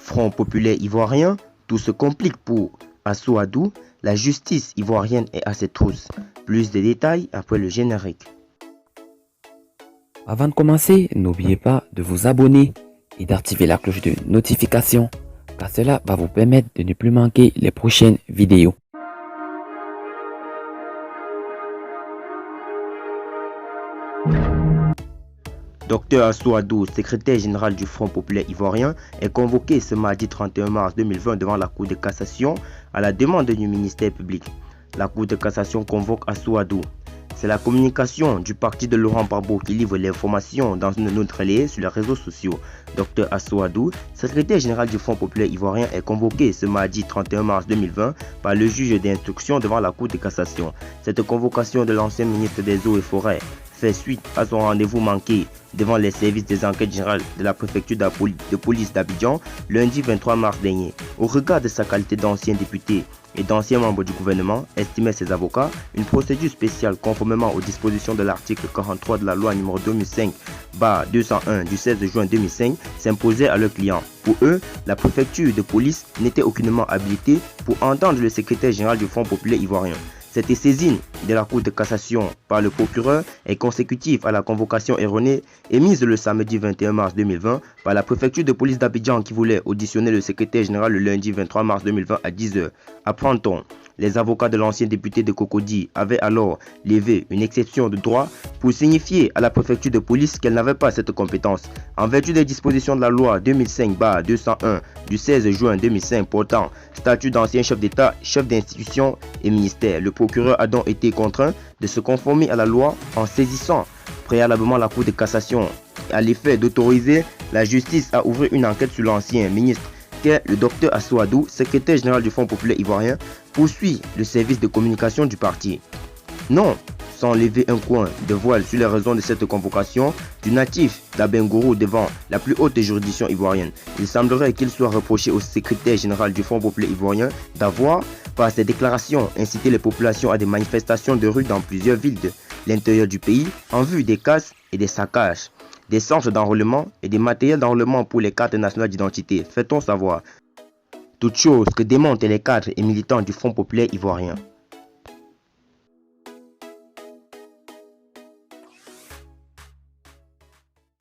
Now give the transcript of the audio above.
Front populaire ivoirien, tout se complique pour Assou-Adou, la justice ivoirienne est à ses trousses. Plus de détails après le générique. Avant de commencer, n'oubliez pas de vous abonner et d'activer la cloche de notification, car cela va vous permettre de ne plus manquer les prochaines vidéos. Dr Assou-Adou, secrétaire général du Front populaire ivoirien, est convoqué ce mardi 31 mars 2020 devant la Cour de cassation à la demande du ministère public. La Cour de cassation convoque Assou-Adou. C'est la communication du parti de Laurent Gbagbo qui livre l'information dans une note relayée sur les réseaux sociaux. Dr Assou-Adou, secrétaire général du Front populaire ivoirien, est convoqué ce mardi 31 mars 2020 par le juge d'instruction devant la Cour de cassation. Cette convocation de l'ancien ministre des Eaux et Forêts fait suite à son rendez-vous manqué devant les services des enquêtes générales de la préfecture de police d'Abidjan lundi 23 mars dernier. Au regard de sa qualité d'ancien député et d'ancien membre du gouvernement, estimaient ses avocats, une procédure spéciale conformément aux dispositions de l'article 43 de la loi numéro 2005/201 du 16 juin 2005 s'imposait à leurs clients. Pour eux, la préfecture de police n'était aucunement habilitée pour entendre le secrétaire général du Front populaire ivoirien. Cette saisine de la Cour de cassation par le procureur est consécutive à la convocation erronée émise le samedi 21 mars 2020 par la préfecture de police d'Abidjan qui voulait auditionner le secrétaire général le lundi 23 mars 2020 à 10 h. Apprend-on, les avocats de l'ancien député de Cocody avaient alors levé une exception de droit pour signifier à la préfecture de police qu'elle n'avait pas cette compétence. En vertu des dispositions de la loi 2005/201 du 16 juin 2005 portant statut d'ancien chef d'État, chef d'institution et ministère, le procureur a donc été contraint de se conformer à la loi en saisissant préalablement la Cour de cassation à l'effet d'autoriser la justice à ouvrir une enquête sur l'ancien ministre qu'est le Dr Assou-Adou, secrétaire général du Front populaire ivoirien, poursuit le service de communication du parti. Non, sans lever un coin de voile sur les raisons de cette convocation du natif d'Abengourou devant la plus haute juridiction ivoirienne. Il semblerait qu'il soit reproché au secrétaire général du Front populaire ivoirien d'avoir, par ses déclarations, incité les populations à des manifestations de rue dans plusieurs villes de l'intérieur du pays en vue des casses et des saccages des centres d'enrôlement et des matériels d'enrôlement pour les cartes nationales d'identité, fait-on savoir. Toute chose que démontent les cadres et militants du Front populaire ivoirien.